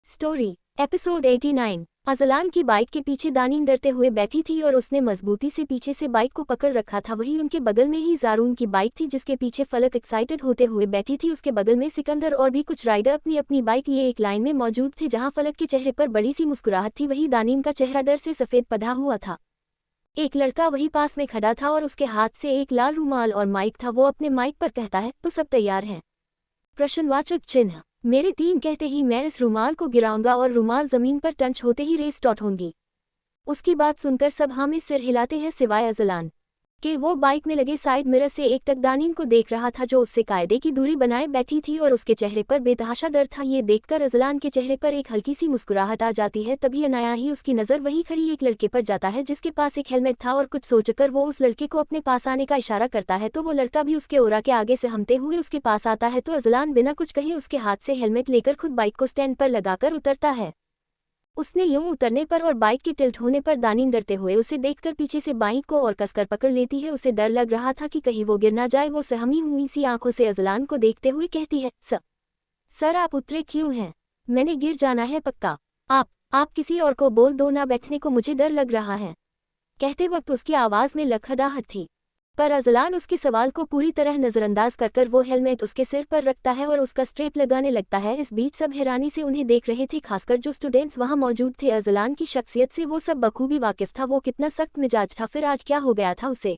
Story episode 89। Azlan की bike के पीछे दानीन डरते हुए बैठी थी और उसने मजबूती से पीछे से बाइक को पकड़ रखा था। वहीं उनके बगल में ही जारून की बाइक थी जिसके पीछे फलक एक्साइटेड होते हुए बैठी थी। उसके बगल में सिकंदर और भी कुछ राइडर अपनी अपनी बाइक लिए एक लाइन में मौजूद थे जहां फलक के चेहरे पर बड़ी सी मुस्कुराहट थी। वहीं दानीन का चेहरा डर से सफेद पधा हुआ था। एक लड़का वही पास में खड़ा था और उसके हाथ से एक लाल रुमाल और माइक था। वो अपने माइक पर कहता है, तो सब तैयार हैं? प्रश्नवाचक चिन्ह। मेरे 3 कहते ही मैं इस रुमाल को गिराऊंगा और रुमाल जमीन पर टंच होते ही रेस स्टार्ट होंगी। उसकी बात सुनकर सब हाँ में सिर हिलाते हैं सिवाय अजलान के। वो बाइक में लगे साइड मिरर से एकटक दानीन को देख रहा था जो उससे कायदे की दूरी बनाए बैठी थी और उसके चेहरे पर बेतहाशा डर था। ये देखकर अजलान के चेहरे पर एक हल्की सी मुस्कुराहट आ जाती है। तभी अनाया ही उसकी नज़र वहीं खड़ी एक लड़के पर जाता है जिसके पास एक हेलमेट था और कुछ सोचकर वो उस लड़के को अपने पास आने का इशारा करता है तो वो लड़का भी उसके ओरा के आगे से हमते हुए उसके पास आता है तो अजलान बिना कुछ कहे उसके हाथ से हेलमेट लेकर खुद बाइक को स्टैंड पर लगाकर उतरता है। उसने यूं उतरने पर और बाइक के टिल्ट होने पर दानीन डरते हुए उसे देखकर पीछे से बाइक को और कसकर पकड़ लेती है। उसे डर लग रहा था कि कहीं वो गिर ना जाए। वो सहमी हुई सी आंखों से अजलान को देखते हुए कहती है, सर आप उतरे क्यों हैं? मैंने गिर जाना है पक्का। आप किसी और को बोल दो ना बैठने को, मुझे डर लग रहा है। कहते वक्त उसकी आवाज़ में लखड़ाहट थी पर अजलान उसके सवाल को पूरी तरह नज़रअंदाज कर वो हेलमेट उसके सिर पर रखता है और उसका स्ट्रेप लगाने लगता है। इस बीच सब हैरानी से उन्हें देख रहे थे, खासकर जो स्टूडेंट्स वहां मौजूद थे। अजलान की शख्सियत से वो सब बखूबी वाकिफ था। वो कितना सख्त मिजाज था, फिर आज क्या हो गया था उसे।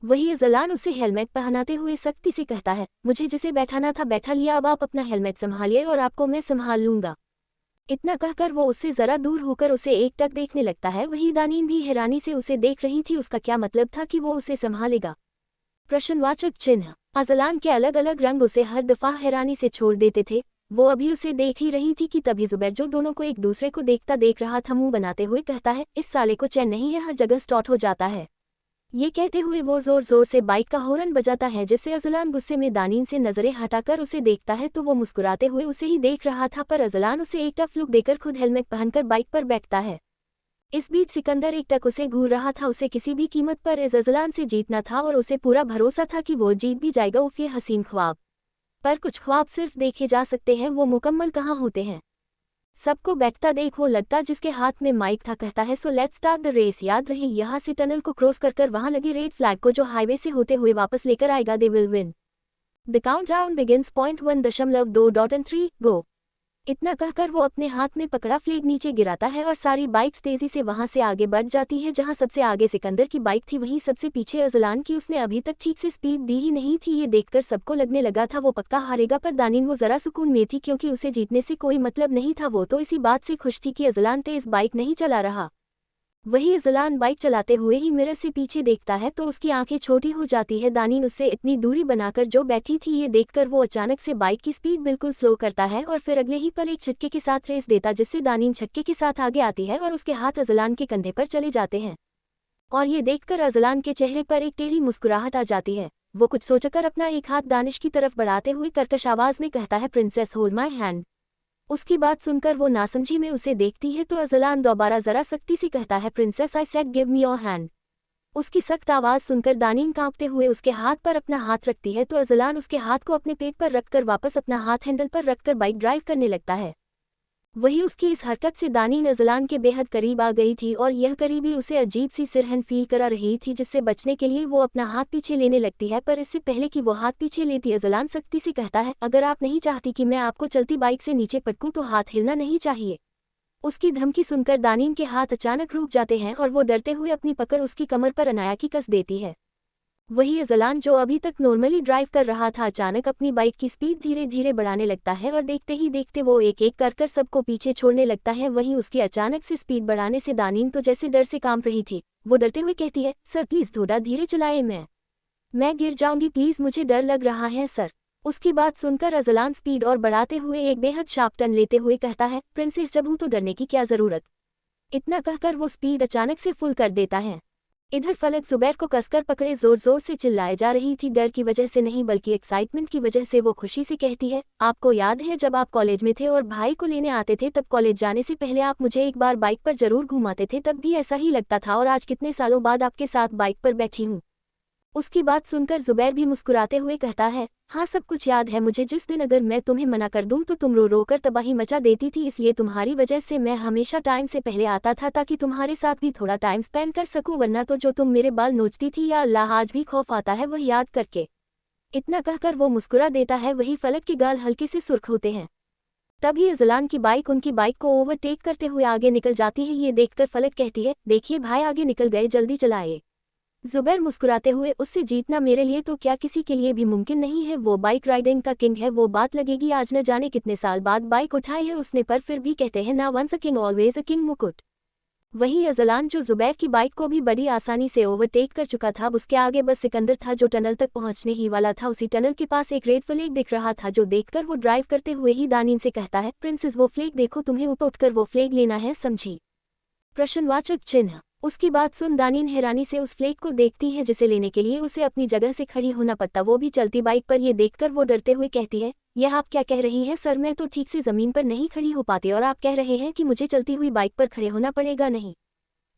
वही अजलान उसे हेलमेट पहनाते हुए सख्ती से कहता है, मुझे जिसे बैठाना था बैठा लिया, अब आप अपना हेलमेट संभालिए और आपको मैं संभाल लूंगा। इतना कहकर वो उससे जरा दूर होकर उसे एकटक देखने लगता है। वही दानीन भी हैरानी से उसे देख रही थी। उसका क्या मतलब था कि वो उसे संभालेगा? प्रश्नवाचक चिन्ह। अजलान के अलग अलग रंग उसे हर दफा हैरानी से छोड़ देते थे। वो अभी उसे देख ही रही थी कि तभी जुबैर, जो दोनों को एक दूसरे को देखता देख रहा था, मुंह बनाते हुए कहता है, इस साले को चैन नहीं है, हर जगह स्टार्ट हो जाता है। ये कहते हुए वो जोर जोर से बाइक का हॉर्न बजाता है जिससे अजलान गुस्से में दानीन से नजरें हटाकर उसे देखता है तो वो मुस्कुराते हुए उसे ही देख रहा था पर अजलान उसे एक टफ लुक देकर खुद हेलमेट पहनकर बाइक पर बैठता है। इस बीच सिकंदर एक टक उसे घूर रहा था। उसे किसी भी कीमत पर इस अजलान से जीतना था और उसे पूरा भरोसा था कि वो जीत भी जाएगा। उफ, ये हसीन ख्वाब। पर कुछ ख्वाब सिर्फ देखे जा सकते हैं, वो मुकम्मल कहाँ होते हैं। सबको बैठता देख वो लड़का जिसके हाथ में माइक था कहता है, so let's start the race. याद रहे यहाँ से टनल को क्रॉस कर वहां लगे रेड फ्लैग को जो हाईवे से होते हुए वापस लेकर आएगा, they will win. The countdown begins, 0.1.3 गो। इतना कहकर वो अपने हाथ में पकड़ा फ्लैग नीचे गिराता है और सारी बाइक्स तेजी से वहां से आगे बढ़ जाती है। जहां सबसे आगे सिकंदर की बाइक थी वहीं सबसे पीछे अजलान की। उसने अभी तक ठीक से स्पीड दी ही नहीं थी। ये देखकर सबको लगने लगा था वो पक्का हारेगा, पर दानीन वो जरा सुकून में थी क्योंकि उसे जीतने से कोई मतलब नहीं था। वो तो इसी बात से खुश थी कि अजलान तेज बाइक नहीं चला रहा। वही अजलान बाइक चलाते हुए ही मिरर से पीछे देखता है तो उसकी आंखें छोटी हो जाती है। दानीन उससे इतनी दूरी बनाकर जो बैठी थी, ये देखकर वो अचानक से बाइक की स्पीड बिल्कुल स्लो करता है और फिर अगले ही पल एक छक्के के साथ रेस देता जिससे दानीन छक्के के साथ आगे आती है और उसके हाथ अजलान के कंधे पर चले जाते हैं। और ये देखकर अजलान के चेहरे पर एक टेढ़ी मुस्कुराहट आ जाती है। वो कुछ सोचकर अपना एक हाथ दानिश की तरफ बढ़ाते हुए कर्कश आवाज में कहता है, प्रिंसेस होल्ड माई हैंड। उसकी बात सुनकर वो नासमझी में उसे देखती है तो अजलान दोबारा जरा सख्ती से कहता है, princess I said give me your hand. उसकी सख्त आवाज़ सुनकर दानीन कांपते हुए उसके हाथ पर अपना हाथ रखती है तो अजलान उसके हाथ को अपने पेट पर रखकर वापस अपना हाथ हैंडल पर रखकर बाइक ड्राइव करने लगता है। वही उसकी इस हरकत से दानीन अजलान के बेहद करीब आ गई थी और यह करीबी उसे अजीब सी सिरहन फील करा रही थी जिससे बचने के लिए वो अपना हाथ पीछे लेने लगती है। पर इससे पहले कि वो हाथ पीछे लेती अजलान सख्ती से कहता है, अगर आप नहीं चाहती कि मैं आपको चलती बाइक से नीचे पटकूं तो हाथ हिलना नहीं चाहिए। उसकी धमकी सुनकर दानीन के हाथ अचानक रुक जाते हैं और वो डरते हुए अपनी पकड़ उसकी कमर पर अनाया की कस देती है। वही अजलान जो अभी तक नॉर्मली ड्राइव कर रहा था अचानक अपनी बाइक की स्पीड धीरे धीरे बढ़ाने लगता है और देखते ही देखते वो एक एक कर सबको पीछे छोड़ने लगता है। वहीं उसकी अचानक से स्पीड बढ़ाने से दानीन तो जैसे डर से कांप रही थी। वो डरते हुए कहती है, सर प्लीज़ थोड़ा धीरे चलाएं, मैं गिर जाऊंगी प्लीज़, मुझे डर लग रहा है सर। उसकी बात सुनकर अजलान स्पीड और बढ़ाते हुए एक बेहद शार्प टर्न लेते हुए कहता है, प्रिंसेस जब हूं तो डरने की क्या ज़रूरत। इतना कहकर वो स्पीड अचानक से फुल कर देता है। इधर फलक जुबैर को कसकर पकड़े जोर जोर से चिल्लाए जा रही थी, डर की वजह से नहीं बल्कि एक्साइटमेंट की वजह से। वो खुशी से कहती है, आपको याद है जब आप कॉलेज में थे और भाई को लेने आते थे, तब कॉलेज जाने से पहले आप मुझे एक बार बाइक पर जरूर घुमाते थे, तब भी ऐसा ही लगता था और आज कितने सालों बाद आपके साथ बाइक पर बैठी हूँ। उसकी बात सुनकर जुबैर भी मुस्कुराते हुए कहता है, हाँ सब कुछ याद है मुझे। जिस दिन अगर मैं तुम्हें मना कर दूं तो तुम रो रो कर तबाही मचा देती थी, इसलिए तुम्हारी वजह से मैं हमेशा टाइम से पहले आता था ताकि तुम्हारे साथ भी थोड़ा टाइम स्पेंड कर सकूं, वरना तो जो तुम मेरे बाल नोचती थी, या अल्लाह आज भी खौफ आता है वह याद करके। इतना कहकर वो मुस्कुरा देता है। वही फलक की गाल हल्के से सुर्ख होते हैं। तभी अजलान की बाइक उनकी बाइक को ओवरटेक करते हुए आगे निकल जाती है। ये देखकर फलक कहती है, देखिए भाई आगे निकल गए, जल्दी चलाए। जुबैर मुस्कुराते हुए, उससे जीतना मेरे लिए तो क्या किसी के लिए भी मुमकिन नहीं है, वो बाइक राइडिंग का किंग है, वो बात लगेगी। आज न जाने कितने साल बाद बाइक उठाई है उसने, पर फिर भी कहते हैं ना once a king always a king मुकुट। वहीं अजलान जो जुबैर की बाइक को भी बड़ी आसानी से ओवरटेक कर चुका था, उसके आगे बस सिकंदर था जो टनल तक पहुंचने ही वाला था। उसी टनल के पास एक रेड फ्लैग दिख रहा था जो देखकर वो ड्राइव करते हुए ही दानीन से कहता है, प्रिंसेस वो फ्लैग देखो, तुम्हें ऊपर उठकर वो फ्लैग लेना है, समझी? प्रश्नवाचक चिन्ह। उसकी बात सुन दानीन हैरानी से उस फ्लैग को देखती है जिसे लेने के लिए उसे अपनी जगह से खड़ी होना पड़ता, वो भी चलती बाइक पर। ये देखकर वो डरते हुए कहती है, यह आप क्या कह रही हैं सर, मैं तो ठीक से ज़मीन पर नहीं खड़ी हो पाती और आप कह रहे हैं कि मुझे चलती हुई बाइक पर खड़े होना पड़ेगा? नहीं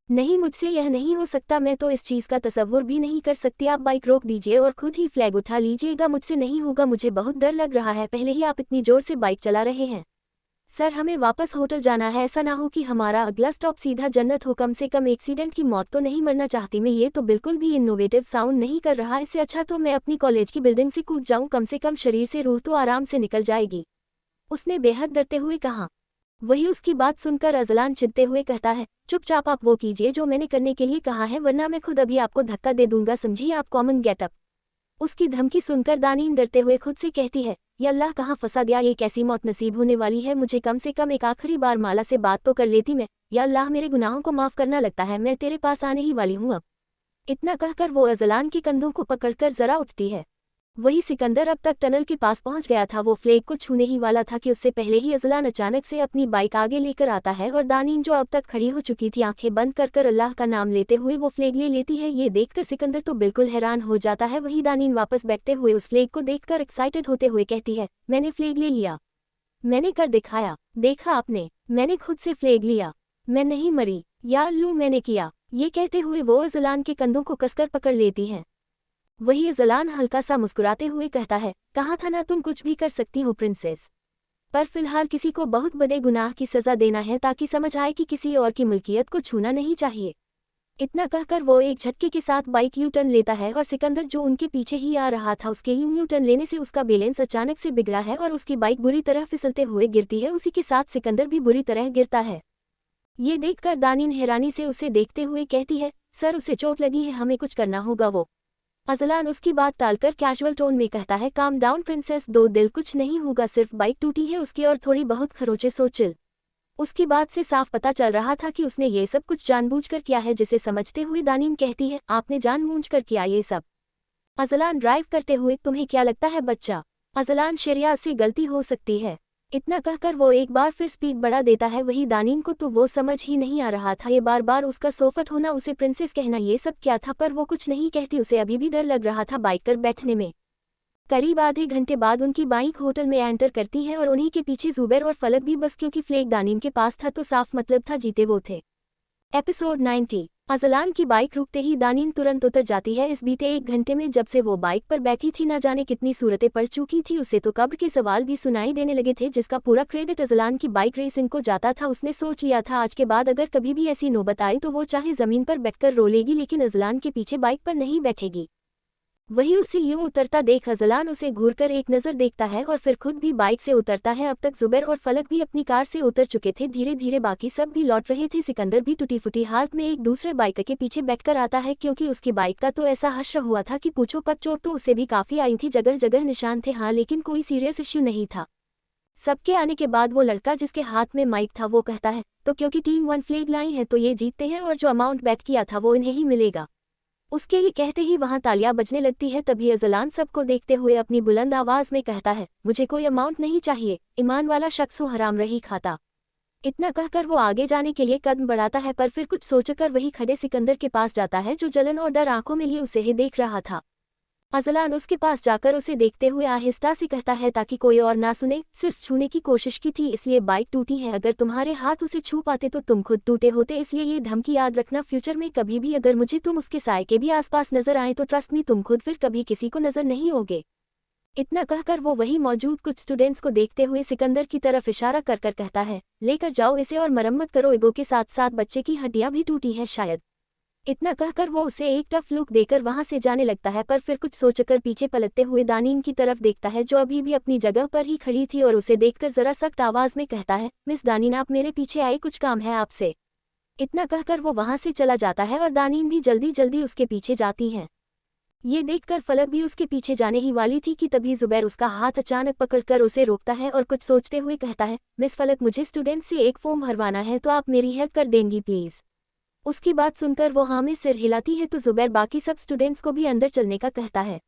नहीं, मुझसे यह नहीं हो सकता, मैं तो इस चीज़ का तसव्वुर भी नहीं कर सकती। आप बाइक रोक दीजिए और खुद ही फ्लैग उठा लीजिएगा, मुझसे नहीं होगा, मुझे बहुत डर लग रहा है। पहले ही आप इतनी जोर से बाइक चला रहे हैं। सर हमें वापस होटल जाना है, ऐसा ना हो कि हमारा अगला स्टॉप सीधा जन्नत हो। कम से कम एक्सीडेंट की मौत तो नहीं मरना चाहती मैं। ये तो बिल्कुल भी इनोवेटिव साउंड नहीं कर रहा, इससे अच्छा तो मैं अपनी कॉलेज की बिल्डिंग से कूद जाऊं, कम से कम शरीर से रूह तो आराम से निकल जाएगी, उसने बेहद डरते हुए कहा। वही उसकी बात सुनकर अजलान चिढ़ते हुए कहता है, चुपचाप आप वो कीजिए जो मैंने करने के लिए कहा है, वरना मैं खुद अभी आपको धक्का दे दूंगा, समझिए? आप कॉमन गेटअप। उसकी धमकी सुनकर दानीन डरते हुए खुद से कहती है, या अल्लाह कहाँ फंसा दिया, ये कैसी मौत नसीब होने वाली है मुझे? कम से कम एक आखिरी बार माला से बात तो कर लेती मैं। या अल्लाह मेरे गुनाहों को माफ़ करना, लगता है मैं तेरे पास आने ही वाली हूँ अब। इतना कहकर वो अजलान के कंधों को पकड़कर जरा उठती है। वही सिकंदर अब तक टनल के पास पहुंच गया था, वो फ्लैग को छूने ही वाला था कि उससे पहले ही अजलान अचानक से अपनी बाइक आगे लेकर आता है और दानीन जो अब तक खड़ी हो चुकी थी, आंखें बंद कर कर अल्लाह का नाम लेते हुए वो फ्लैग ले लेती है। ये देखकर सिकंदर तो बिल्कुल हैरान हो जाता है। वही दानीन वापस बैठते हुए उस फ्लैग को देखकर एक्साइटेड होते हुए कहती है, मैंने फ्लैग ले लिया, मैंने कर दिखाया, देखा आपने, मैंने खुद से फ्लैग लिया, मैं नहीं मरी, या अल्लू मैंने किया। ये कहते हुए वो अजलान के कंधों को कसकर पकड़ लेती है। वही अजलान हल्का सा मुस्कुराते हुए कहता है, कहा था ना तुम कुछ भी कर सकती हो प्रिंसेस, पर फिलहाल किसी को बहुत बड़े गुनाह की सजा देना है ताकि समझ आए कि किसी और की मुल्कियत को छूना नहीं चाहिए। इतना कहकर वो एक झटके के साथ बाइक यू टर्न लेता है और सिकंदर जो उनके पीछे ही आ रहा था उसके यू टर्न लेने से उसका बैलेंस अचानक से बिगड़ा है और उसकी बाइक बुरी तरह फिसलते हुए गिरती है। उसी के साथ सिकंदर भी बुरी तरह गिरता है। ये देखकर दानीन हैरानी से उसे देखते हुए कहती है, सर उसे चोट लगी है, हमें कुछ करना होगा। वो अजलान उसकी बात टालकर कैजुअल टोन में कहता है, काम डाउन प्रिंसेस, दो दिल, कुछ नहीं होगा, सिर्फ बाइक टूटी है उसकी और थोड़ी बहुत खरोचे, सो चिल। उसकी बात से साफ पता चल रहा था कि उसने ये सब कुछ जानबूझकर किया है, जिसे समझते हुए दानीन कहती है, आपने जानबूझकर किया ये सब? अजलान ड्राइव करते हुए, तुम्हें क्या लगता है बच्चा? अजलान शरिया से गलती हो सकती है। इतना कहकर वो एक बार फिर स्पीड बढ़ा देता है। वही दानीन को तो वो समझ ही नहीं आ रहा था, ये बार बार उसका सोफत होना, उसे प्रिंसेस कहना, ये सब क्या था, पर वो कुछ नहीं कहती, उसे अभी भी डर लग रहा था बाइक पर बैठने में। करीब आधे घंटे बाद उनकी बाइक होटल में एंटर करती है और उन्हीं के पीछे जुबैर और फलक भी, बस क्योंकि फ्लैग दानीन के पास था तो साफ मतलब था जीते वो थे। एपिसोड 90। अजलान की बाइक रुकते ही दानीन तुरंत उतर जाती है। इस बीते एक घंटे में जब से वो बाइक पर बैठी थी, ना जाने कितनी सूरतें पड़ चुकी थी, उसे तो कब्र के सवाल भी सुनाई देने लगे थे, जिसका पूरा क्रेडिट अजलान की बाइक रेसिंग को जाता था। उसने सोच लिया था आज के बाद अगर कभी भी ऐसी नौबत आई तो वो चाहे जमीन पर बैठकर रो लेगी, लेकिन अजलान के पीछे बाइक पर नहीं बैठेगी। वही उसे यूं उतरता देख अजलान उसे घूरकर एक नज़र देखता है और फिर खुद भी बाइक से उतरता है। अब तक जुबैर और फलक भी अपनी कार से उतर चुके थे, धीरे धीरे बाकी सब भी लौट रहे थे। सिकंदर भी टूटी फूटी हालत में एक दूसरे बाइक के पीछे बैठकर आता है, क्योंकि उसकी बाइक का तो ऐसा हश्र हुआ था कि पूछो पत, चोट तो उसे भी काफ़ी आई थी, जगह जगह निशान थे हाँ, लेकिन कोई सीरियस इश्यू नहीं था। सबके आने के बाद वो लड़का जिसके हाथ में माइक था वो कहता है, तो क्योंकि टीम 1 फ्लैग लाई है तो ये जीतते हैं और जो अमाउंट बैट किया था वो इन्हें ही मिलेगा। उसके ये कहते ही वहां तालियां बजने लगती है। तभी अजलान सबको देखते हुए अपनी बुलंद आवाज में कहता है, मुझे कोई अमाउंट नहीं चाहिए, ईमान वाला शख्स हो हराम रही खाता। इतना कहकर वो आगे जाने के लिए कदम बढ़ाता है, पर फिर कुछ सोचकर वही खड़े सिकंदर के पास जाता है जो जलन और डर आंखों में लिए उसे ही देख रहा था। अज़लान उसके पास जाकर उसे देखते हुए आहिस्ता से कहता है ताकि कोई और ना सुने, सिर्फ छूने की कोशिश की थी इसलिए बाइक टूटी है, अगर तुम्हारे हाथ उसे छू पाते तो तुम खुद टूटे होते, इसलिए ये धमकी याद रखना, फ्यूचर में कभी भी अगर मुझे तुम उसके साय के भी आसपास नजर आए तो ट्रस्ट मी तुम खुद फिर कभी किसी को नजर नहीं होगे। इतना कहकर वो वही मौजूद कुछ स्टूडेंट्स को देखते हुए सिकंदर की तरफ इशारा कर कर कहता है, लेकर जाओ इसे और मरम्मत करो, ईगो के साथ साथ बच्चे की हड्डियां भी टूटी हैं शायद। इतना कहकर वो उसे एक टफ लुक देकर वहां से जाने लगता है, पर फिर कुछ सोचकर पीछे पलटते हुए दानीन की तरफ देखता है जो अभी भी अपनी जगह पर ही खड़ी थी और उसे देखकर जरा सख्त आवाज में कहता है, मिस दानीन आप मेरे पीछे आए, कुछ काम है आपसे। इतना कहकर वो वहां से चला जाता है और दानीन भी जल्दी जल्दी उसके पीछे जाती हैं। ये देखकर फलक भी उसके पीछे जाने ही वाली थी कि तभी जुबैर उसका हाथ अचानक पकड़कर उसे रोकता है और कुछ सोचते हुए कहता है, मिस फलक मुझे स्टूडेंट से एक फॉर्म भरवाना है तो आप मेरी हेल्प कर देंगी प्लीज। उसकी बात सुनकर वो हाँ में सिर हिलाती है तो जुबैर बाकी सब स्टूडेंट्स को भी अंदर चलने का कहता है।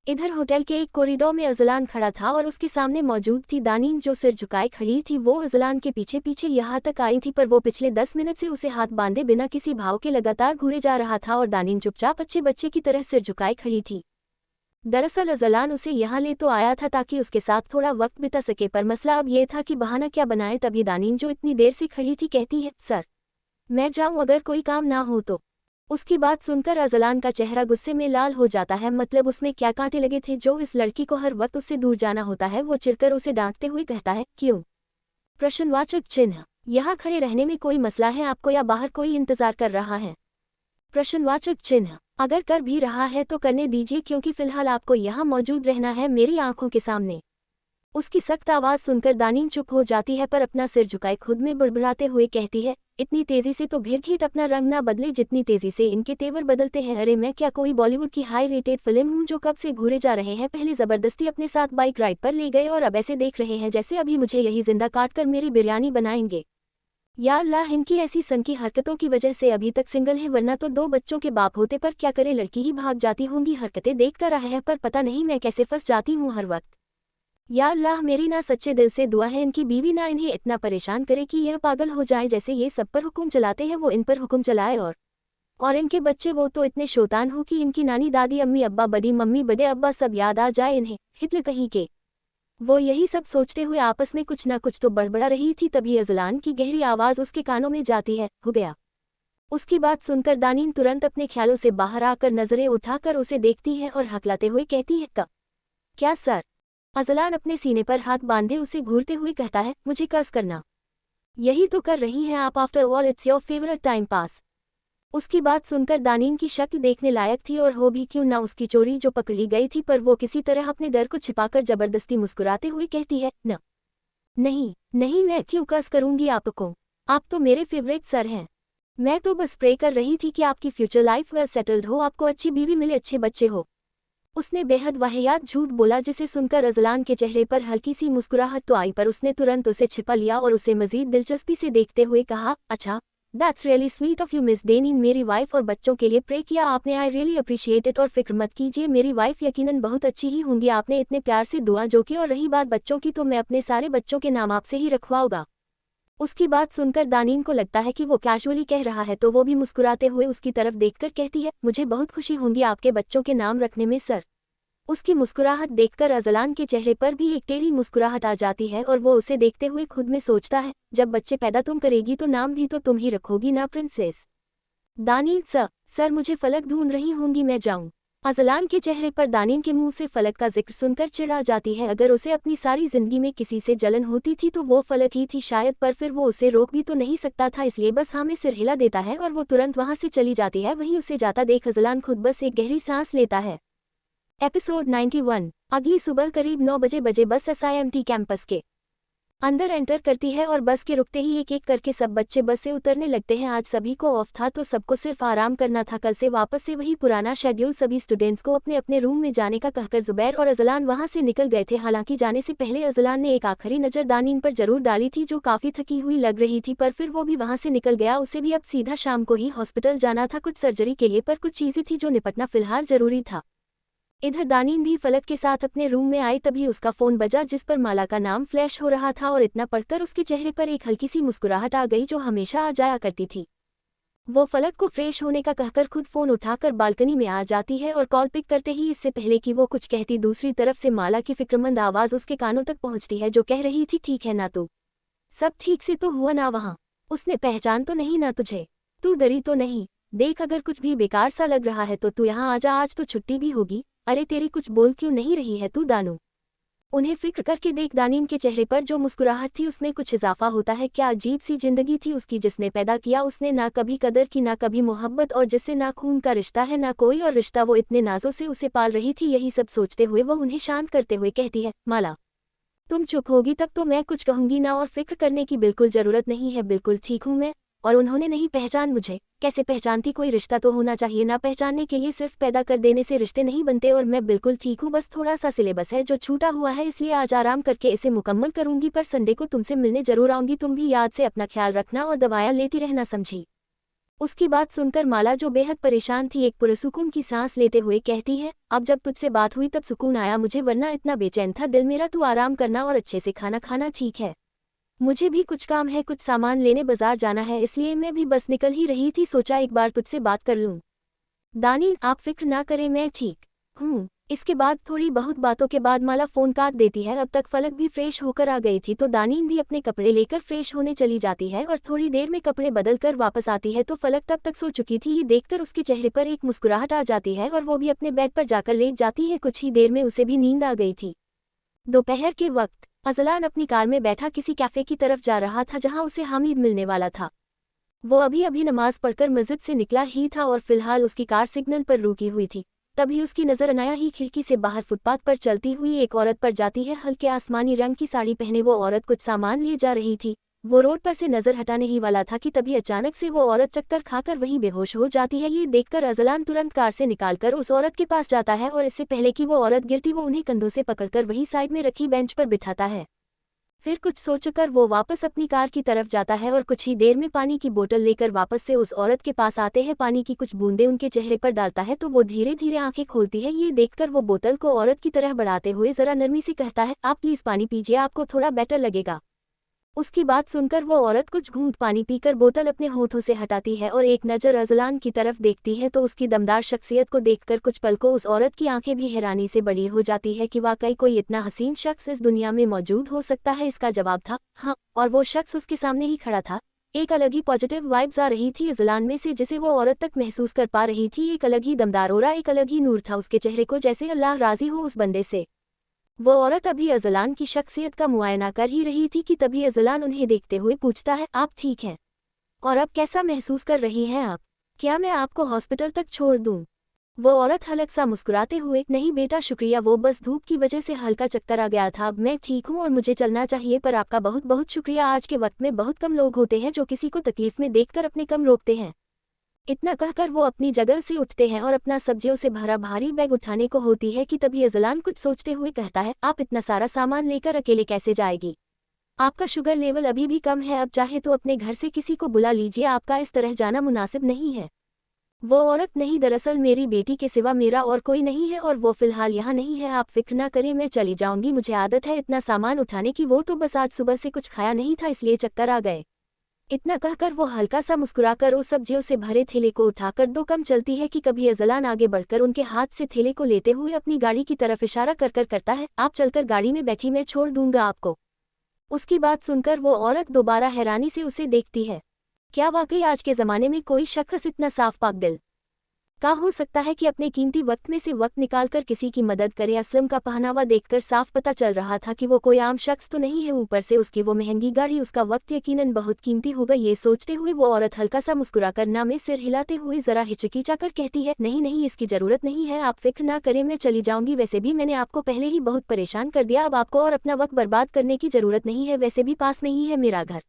इधर होटल के एक कॉरिडोर में अज़लान खड़ा था और उसके सामने मौजूद थी दानीन जो सिर झुकाए खड़ी थी। वो अज़लान के पीछे पीछे यहाँ तक आई थी पर वो पिछले 10 मिनट से उसे हाथ बांधे बिना किसी भाव के लगातार घूरे जा रहा था और दानीन चुपचाप अच्छे बच्चे की तरह सिर झुकाए खड़ी थी। दरअसल अज़लान उसे यहाँ ले तो आया था ताकि उसके साथ थोड़ा वक्त बिता सके, पर मसला अब ये था कि बहाना क्या बनाए। तभी दानीन जो इतनी देर से खड़ी थी कहती है, सर मैं जाऊं अगर कोई काम ना हो तो। उसकी बात सुनकर अज़लान का चेहरा गुस्से में लाल हो जाता है, मतलब उसमें क्या कांटे लगे थे जो इस लड़की को हर वक्त उससे दूर जाना होता है। वो चिढ़कर उसे डांटते हुए कहता है, क्यों? प्रश्नवाचक चिन्ह। यहाँ खड़े रहने में कोई मसला है आपको या बाहर कोई इंतजार कर रहा है? प्रश्नवाचक चिन्ह। अगर कर भी रहा है तो करने दीजिए क्योंकि फिलहाल आपको यहाँ मौजूद रहना है मेरी आंखों के सामने। उसकी सख्त आवाज सुनकर दानीन चुप हो जाती है पर अपना सिर झुकाए खुद में बुड़बुड़ाते हुए कहती है, इतनी तेजी से तो घिरघिट अपना रंग ना बदले जितनी तेजी से इनके तेवर बदलते हैं। अरे मैं क्या कोई बॉलीवुड की हाई रेटेड फिल्म हूँ जो कब से घूरे जा रहे हैं, पहले जबरदस्ती अपने साथ बाइक राइड पर ले गए और अब ऐसे देख रहे हैं जैसे अभी मुझे यही जिंदा काट कर मेरी बिरयानी बनाएंगे। या अल्लाह, इनकी ऐसी सनकी हरकतों की वजह से अभी तक सिंगल है, वरना तो 2 बच्चों के बाप होते, पर क्या करे लड़की ही भाग जाती होंगी। हरकतें देख कर रहा है पर पता नहीं मैं कैसे फंस जाती हूँ हर वक्त। या अल्लाह, मेरी ना सच्चे दिल से दुआ है इनकी बीवी ना इन्हें इतना परेशान करे कि यह पागल हो जाए, जैसे ये सब पर हुक्म चलाते हैं वो इन पर हुक्म चलाए। और इनके बच्चे वो तो इतने शैतान हो कि इनकी नानी दादी अम्मी अब्बा बड़ी मम्मी बड़े अब्बा सब याद आ जाए इन्हें, हिटलर कहीं के। वो यही सब सोचते हुए आपस में कुछ ना कुछ तो बड़बड़ा रही थी, तभी अज़लान की गहरी आवाज़ उसके कानों में जाती है, हो गया। उसकी बात सुनकर दानीन तुरंत अपने ख्यालों से बाहर आकर नजरें उठाकर उसे देखती है और हकलाते हुए कहती है, कब? क्या सर? अज़लान अपने सीने पर हाथ बांधे उसे घूरते हुए कहता है, मुझे कर्ज करना। यही तो कर रही हैं आप, after all it's your favourite time pass. उसकी बात सुनकर दानीन की शक्ल देखने लायक थी और हो भी क्यों ना उसकी चोरी जो पकड़ी गई थी, पर वो किसी तरह अपने डर को छिपाकर जबरदस्ती मुस्कुराते हुए कहती है, न नहीं नहीं, मैं क्यों कर्ज करूंगी आपको, आप तो मेरे फेवरेट सर हैं। मैं तो बस प्रे कर रही थी कि आपकी फ्यूचर लाइफ वेल सेटल्ड हो, आपको अच्छी बीवी मिले, अच्छे बच्चे हो। उसने बेहद वाहियात झूठ बोला जिसे सुनकर अज़लान के चेहरे पर हल्की सी मुस्कुराहट तो आई, पर उसने तुरंत उसे छिपा लिया और उसे मजीद दिलचस्पी से देखते हुए कहा, अच्छा that's really sweet of you miss Denin, मेरी वाइफ और बच्चों के लिए प्रे किया आपने, आई रियली अप्रिशिएट इट। और फिक्र मत कीजिए, मेरी वाइफ यकीनन बहुत अच्छी ही होंगी, आपने इतने प्यार से दुआ जो की। और रही बात बच्चों की तो मैं अपने सारे बच्चों के नाम आपसे ही रखवाऊंगा। उसकी बात सुनकर दानीन को लगता है कि वो कैजुअली कह रहा है तो वो भी मुस्कुराते हुए उसकी तरफ देखकर कहती है, मुझे बहुत खुशी होंगी आपके बच्चों के नाम रखने में सर। उसकी मुस्कुराहट देखकर अज़लान के चेहरे पर भी एक टेढ़ी मुस्कुराहट आ जाती है और वो उसे देखते हुए खुद में सोचता है, जब बच्चे पैदा तुम करेगी तो नाम भी तो तुम ही रखोगी ना प्रिंसेस। दानीन सर मुझे फलक ढूंढ रही होंगी, मैं जाऊं? अज़लान के चेहरे पर दानीन के मुंह से फलक का जिक्र सुनकर चिढ़ा जाती है। अगर उसे अपनी सारी जिंदगी में किसी से जलन होती थी तो वो फलक ही थी शायद, पर फिर वो उसे रोक भी तो नहीं सकता था, इसलिए बस हाँ में सिर हिला देता है और वो तुरंत वहां से चली जाती है। वहीं उसे जाता देख अज़लान खुद बस एक गहरी सांस लेता है। एपिसोड 91। अगली सुबह करीब 9 बजे बस SIMT कैंपस के अंदर एंटर करती है और बस के रुकते ही एक एक करके सब बच्चे बस से उतरने लगते हैं। आज सभी को ऑफ था तो सबको सिर्फ आराम करना था, कल से वापस से वही पुराना शेड्यूल। सभी स्टूडेंट्स को अपने अपने रूम में जाने का कहकर जुबैर और अज़लान वहां से निकल गए थे। हालांकि जाने से पहले अज़लान ने एक आखिरी नज़र दानीन पर जरूर डाली थी जो काफी थकी हुई लग रही थी, पर फिर वो भी वहां से निकल गया। उसे भी अब सीधा शाम को ही हॉस्पिटल जाना था कुछ सर्जरी के लिए, पर कुछ चीजें थी जो निपटना फिलहाल जरूरी था। इधर दानीन भी फलक के साथ अपने रूम में आई, तभी उसका फोन बजा जिस पर माला का नाम फ्लैश हो रहा था और इतना पढ़कर उसके चेहरे पर एक हल्की सी मुस्कुराहट आ गई जो हमेशा आ जाया करती थी। वो फलक को फ्रेश होने का कहकर खुद फोन उठाकर बालकनी में आ जाती है और कॉल पिक करते ही इससे पहले कि वो कुछ कहती दूसरी तरफ से माला की फिक्रमंद आवाज उसके कानों तक पहुंचती है जो कह रही थी, ठीक है ना तू? सब ठीक से तो हुआ ना वहाँ? उसने पहचान तो नहीं ना तुझे? तू डरी तो नहीं? देख अगर कुछ भी बेकार सा लग रहा है तो तू यहाँ आजा, आज तो छुट्टी भी होगी। अरे तेरी कुछ बोल क्यों नहीं रही है तू दानू? उन्हें फिक्र करके देख, दानीन के चेहरे पर जो मुस्कुराहट थी उसमें कुछ इजाफा होता है। क्या अजीब सी जिंदगी थी उसकी जिसने पैदा किया उसने, ना कभी कदर की ना कभी मोहब्बत, और जिससे ना खून का रिश्ता है ना कोई और रिश्ता, वो इतने नाजों से उसे पाल रही थी। यही सब सोचते हुए वो उन्हें शांत करते हुए कहती है, माला तुम चुप होगी तब तो मैं कुछ कहूंगी ना, और फिक्र करने की बिल्कुल जरूरत नहीं है, बिल्कुल ठीक हूँ मैं। और उन्होंने नहीं पहचान मुझे? कैसे पहचानती? कोई रिश्ता तो होना चाहिए ना पहचानने के लिए, सिर्फ पैदा कर देने से रिश्ते नहीं बनते। और मैं बिल्कुल ठीक हूँ, बस थोड़ा सा सिलेबस है जो छूटा हुआ है, इसलिए आज आराम करके इसे मुकम्मल करूंगी, पर संडे को तुमसे मिलने जरूर आऊंगी। तुम भी याद से अपना ख्याल रखना और दवाइयाँ लेती रहना, समझी? उसकी बात सुनकर माला जो बेहद परेशान थी एक पुरसुकून की सांस लेते हुए कहती है, अब जब तुझसे बात हुई तब सुकून आया मुझे, वरना इतना बेचैन था दिल मेरा। तू आराम करना और अच्छे से खाना खाना, ठीक है? मुझे भी कुछ काम है, कुछ सामान लेने बाजार जाना है, इसलिए मैं भी बस निकल ही रही थी, सोचा एक बार तुझसे बात कर लूं। दानी आप फिक्र ना करें, मैं ठीक हूँ। इसके बाद थोड़ी बहुत बातों के बाद माला फोन काट देती है। अब तक फलक भी फ्रेश होकर आ गई थी तो दानीन भी अपने कपड़े लेकर फ्रेश होने चली जाती है और थोड़ी देर में कपड़े बदल कर वापस आती है तो फलक तब तक सो चुकी थी। ये देखकर उसके चेहरे पर एक मुस्कुराहट आ जाती है और वो भी अपने बेड पर जाकर लेट जाती है। कुछ ही देर में उसे भी नींद आ गई थी। दोपहर के वक्त अजलान अपनी कार में बैठा किसी कैफे की तरफ जा रहा था जहां उसे हामिद मिलने वाला था। वो अभी अभी नमाज पढ़कर मस्जिद से निकला ही था और फिलहाल उसकी कार सिग्नल पर रुकी हुई थी। तभी उसकी नज़र अनाया ही खिड़की से बाहर फुटपाथ पर चलती हुई एक औरत पर जाती है। हल्के आसमानी रंग की साड़ी पहने वो औरत कुछ सामान लिए जा रही थी। वो रोड पर से नज़र हटाने ही वाला था कि तभी अचानक से वो औरत चक्कर खाकर वहीं बेहोश हो जाती है। ये देखकर अजलान तुरंत कार से निकालकर उस औरत के पास जाता है और इससे पहले कि वो औरत गिरती वो उन्हें कंधों से पकड़कर वही साइड में रखी बेंच पर बिठाता है। फिर कुछ सोचकर वो वापस अपनी कार की तरफ जाता है और कुछ ही देर में पानी की बोतल लेकर वापस से उस औरत के पास आते हैं। पानी की कुछ बूंदें उनके चेहरे पर डालता है तो वो धीरे धीरे आंखें खोलती है। ये देखकर वो बोतल को औरत की तरह बढ़ाते हुए जरा नरमी से कहता है, आप प्लीज पानी पीजिए, आपको थोड़ा बेटर लगेगा। उसकी बात सुनकर वो औरत कुछ घूंट पानी पीकर बोतल अपने होठों से हटाती है और एक नज़र अजलान की तरफ देखती है तो उसकी दमदार शख्सियत को देखकर कुछ पल को उस औरत की आंखें भी हैरानी से बड़ी हो जाती है कि वाकई कोई इतना हसीन शख्स इस दुनिया में मौजूद हो सकता है। इसका जवाब था हाँ, और वो शख्स उसके सामने ही खड़ा था। एक अलग ही पॉजिटिव वाइब्स आ रही थी अजलान में से जिसे वो औरत तक महसूस कर पा रही थी। एक अलग ही दमदार ओरा, एक अलग ही नूर था उसके चेहरे को, जैसे अल्लाह राजी हो उस बंदे से। वो औरत अभी अजलान की शख्सियत का मुआयना कर ही रही थी कि तभी अजलान उन्हें देखते हुए पूछता है, आप ठीक हैं? और अब कैसा महसूस कर रही हैं आप? क्या मैं आपको हॉस्पिटल तक छोड़ दूं? वो औरत हल्का सा मुस्कुराते हुए, नहीं बेटा शुक्रिया, वो बस धूप की वजह से हल्का चक्कर आ गया था, अब मैं ठीक हूँ और मुझे चलना चाहिए, पर आपका बहुत बहुत शुक्रिया। आज के वक्त में बहुत कम लोग होते हैं जो किसी को तकलीफ में देखकर अपने कम रोकते हैं। इतना कहकर वो अपनी जगह से उठते हैं और अपना सब्जियों से भरा भारी बैग उठाने को होती है कि तभी अजलान कुछ सोचते हुए कहता है, आप इतना सारा सामान लेकर अकेले कैसे जाएगी? आपका शुगर लेवल अभी भी कम है, अब चाहे तो अपने घर से किसी को बुला लीजिए, आपका इस तरह जाना मुनासिब नहीं है। वो औरत, नहीं दरअसल मेरी बेटी के सिवा मेरा और कोई नहीं है और वो फिलहाल यहाँ नहीं है, आप फिक्र ना करें, मैं चली जाऊंगी, मुझे आदत है इतना सामान उठाने की, वो तो बस आज सुबह से कुछ खाया नहीं था इसलिए चक्कर आ गए। इतना कहकर वो हल्का सा मुस्कुराकर उस सब्जियों से भरे थैले को उठाकर दो कम चलती है कि कभी अजलान आगे बढ़कर उनके हाथ से थैले को लेते हुए अपनी गाड़ी की तरफ इशारा कर कर करता है, आप चलकर गाड़ी में बैठी, मैं छोड़ दूंगा आपको। उसकी बात सुनकर वो औरत दोबारा हैरानी से उसे देखती है। क्या वाकई आज के ज़माने में कोई शख्स इतना साफ पाक दिल का हो सकता है कि अपने कीमती वक्त में से वक्त निकालकर किसी की मदद करे? असलम का पहनावा देखकर साफ पता चल रहा था कि वो कोई आम शख्स तो नहीं है, ऊपर से उसकी वो महंगी गाड़ी, उसका वक्त यकीनन बहुत कीमती होगा। ये सोचते हुए वो औरत हल्का सा मुस्कुराकर ना में सिर हिलाते हुए जरा हिचकिचाकर कहती है, नहीं नहीं, इसकी ज़रूरत नहीं है, आप फिक्र ना करें, मैं चली जाऊंगी, वैसे भी मैंने आपको पहले ही बहुत परेशान कर दिया, अब आपको और अपना वक्त बर्बाद करने की ज़रूरत नहीं है, वैसे भी पास में ही है मेरा घर।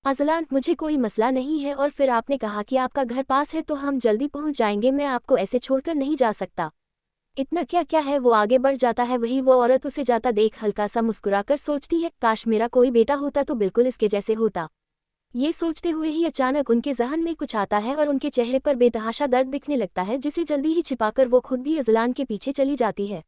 अजलान, मुझे कोई मसला नहीं है, और फिर आपने कहा कि आपका घर पास है तो हम जल्दी पहुंच जाएंगे, मैं आपको ऐसे छोड़कर नहीं जा सकता। इतना क्या क्या है? वो आगे बढ़ जाता है। वही वो औरत उसे जाता देख हल्का सा मुस्कुराकर सोचती है, काश मेरा कोई बेटा होता तो बिल्कुल इसके जैसे होता। ये सोचते हुए ही अचानक उनके जहन में कुछ आता है और उनके चेहरे पर बेतहाशा दर्द दिखने लगता है जिसे जल्दी ही छिपाकर वो खुद भी अजलान के पीछे चली जाती है।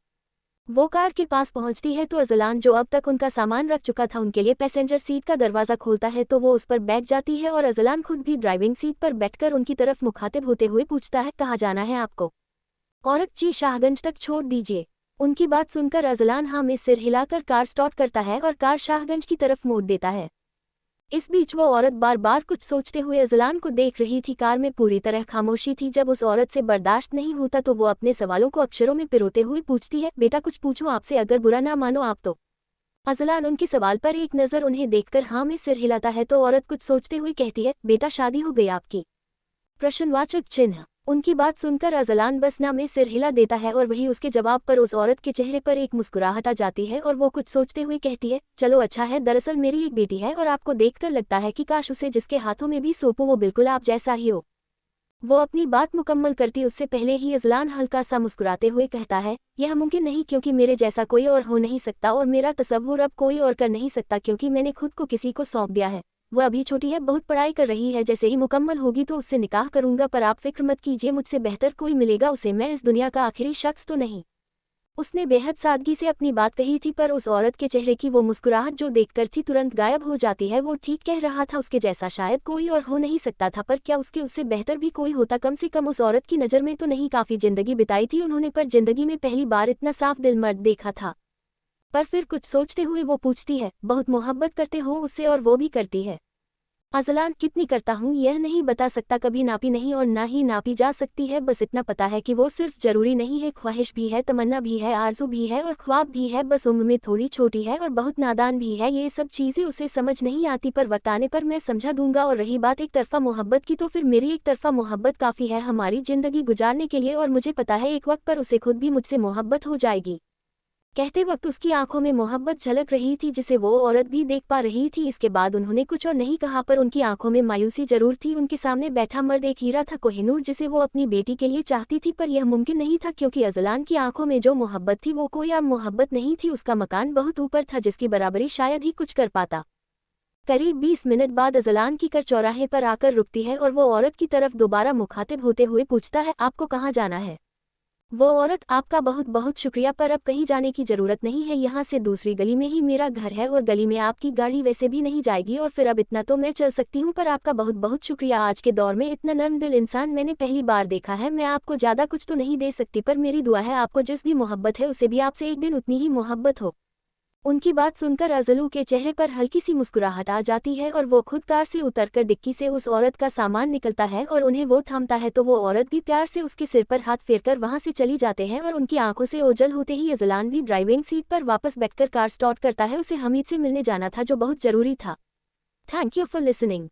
वो कार के पास पहुंचती है तो अजलान, जो अब तक उनका सामान रख चुका था, उनके लिए पैसेंजर सीट का दरवाज़ा खोलता है तो वो उस पर बैठ जाती है और अजलान खुद भी ड्राइविंग सीट पर बैठकर उनकी तरफ मुखातिब होते हुए पूछता है, कहाँ जाना है आपको? औरत, जी शाहगंज तक छोड़ दीजिए। उनकी बात सुनकर अजलान हाँ में सिर हिलाकर कार स्टार्ट करता है और कार शाहगंज की तरफ मोड़ देता है। इस बीच वो औरत बार बार कुछ सोचते हुए अजलान को देख रही थी। कार में पूरी तरह खामोशी थी। जब उस औरत से बर्दाश्त नहीं होता तो वो अपने सवालों को अक्षरों में पिरोते हुए पूछती है, बेटा कुछ पूछूं आपसे, अगर बुरा ना मानो आप तो। अजलान उनके सवाल पर एक नज़र उन्हें देखकर हाँ में सिर हिलाता है तो औरत कुछ सोचते हुए कहती है, बेटा शादी हो गई आपकी? प्रश्नवाचक चिन्ह। उनकी बात सुनकर अजलान बस ना में सिर हिला देता है और वही उसके जवाब पर उस औरत के चेहरे पर एक मुस्कुराहट आ जाती है और वो कुछ सोचते हुए कहती है, चलो अच्छा है, दरअसल मेरी एक बेटी है और आपको देखकर लगता है कि काश उसे जिसके हाथों में भी सौंपो वो बिल्कुल आप जैसा ही हो। वो अपनी बात मुकम्मल करती उससे पहले ही अजलान हल्का सा मुस्कुराते हुए कहता है, यह मुमकिन नहीं क्योंकि मेरे जैसा कोई और हो नहीं सकता और मेरा तसव्वुर अब कोई और कर नहीं सकता क्योंकि मैंने खुद को किसी को सौंप दिया है। वह अभी छोटी है, बहुत पढ़ाई कर रही है, जैसे ही मुकम्मल होगी तो उससे निकाह करूंगा, पर आप फिक्र मत कीजिए, मुझसे बेहतर कोई मिलेगा उसे, मैं इस दुनिया का आखिरी शख्स तो नहीं। उसने बेहद सादगी से अपनी बात कही थी पर उस औरत के चेहरे की वो मुस्कुराहट जो देखकर थी तुरंत गायब हो जाती है। वो ठीक कह रहा था, उसके जैसा शायद कोई और हो नहीं सकता था, पर क्या उसके उससे बेहतर भी कोई होता? कम से कम उस औरत की नज़र में तो नहीं। काफ़ी जिंदगी बिताई थी उन्होंने, पर जिंदगी में पहली बार इतना साफ दिल मर्द देखा था। पर फिर कुछ सोचते हुए वो पूछती है, बहुत मोहब्बत करते हो उससे? और वो भी करती है। अजलान, कितनी करता हूँ यह नहीं बता सकता, कभी नापी नहीं और ना ही नापी जा सकती है, बस इतना पता है कि वो सिर्फ जरूरी नहीं है, ख्वाहिश भी है, तमन्ना भी है, आरज़ू भी है और ख्वाब भी है, बस उम्र में थोड़ी छोटी है और बहुत नादान भी है। ये सब चीज़ें उसे समझ नहीं आती, पर वक्त आने पर मैं समझा दूंगा। और रही बात एक तरफा मोहब्बत की, तो फिर मेरी एक तरफा मोहब्बत काफ़ी है हमारी ज़िंदगी गुजारने के लिए, और मुझे पता है एक वक्त पर उसे खुद भी मुझसे मोहब्बत हो जाएगी। कहते वक्त उसकी आंखों में मोहब्बत झलक रही थी जिसे वो औरत भी देख पा रही थी। इसके बाद उन्होंने कुछ और नहीं कहा, पर उनकी आंखों में मायूसी जरूर थी। उनके सामने बैठा मर्द एक हीरा था, कोहिनूर, जिसे वो अपनी बेटी के लिए चाहती थी, पर यह मुमकिन नहीं था क्योंकि अजलान की आंखों में जो मोहब्बत थी वो कोई आम मोहब्बत नहीं थी। उसका मकान बहुत ऊपर था जिसकी बराबरी शायद ही कुछ कर पाता। करीब 20 मिनट बाद अजलान की कार चौराहे पर आकर रुकती है और वो औरत की तरफ दोबारा मुखातिब होते हुए पूछता है, आपको कहाँ जाना है? वो औरत, आपका बहुत बहुत शुक्रिया, पर अब कहीं जाने की ज़रूरत नहीं है, यहाँ से दूसरी गली में ही मेरा घर है और गली में आपकी गाड़ी वैसे भी नहीं जाएगी, और फिर अब इतना तो मैं चल सकती हूँ, पर आपका बहुत बहुत शुक्रिया। आज के दौर में इतना नर्म दिल इंसान मैंने पहली बार देखा है। मैं आपको ज़्यादा कुछ तो नहीं दे सकती, पर मेरी दुआ है आपको जिस भी मोहब्बत है उसे भी आपसे एक दिन उतनी ही मोहब्बत हो। उनकी बात सुनकर अजलू के चेहरे पर हल्की सी मुस्कुराहट आ जाती है और वो खुद कार से उतरकर डिक्की से उस औरत का सामान निकलता है और उन्हें वो थामता है तो वो औरत भी प्यार से उसके सिर पर हाथ फेरकर वहां से चली जाते हैं और उनकी आंखों से ओझल होते ही अजलान भी ड्राइविंग सीट पर वापस बैठकर कार स्टार्ट करता है। उसे हमीद से मिलने जाना था जो बहुत जरूरी था। Thank you for listening.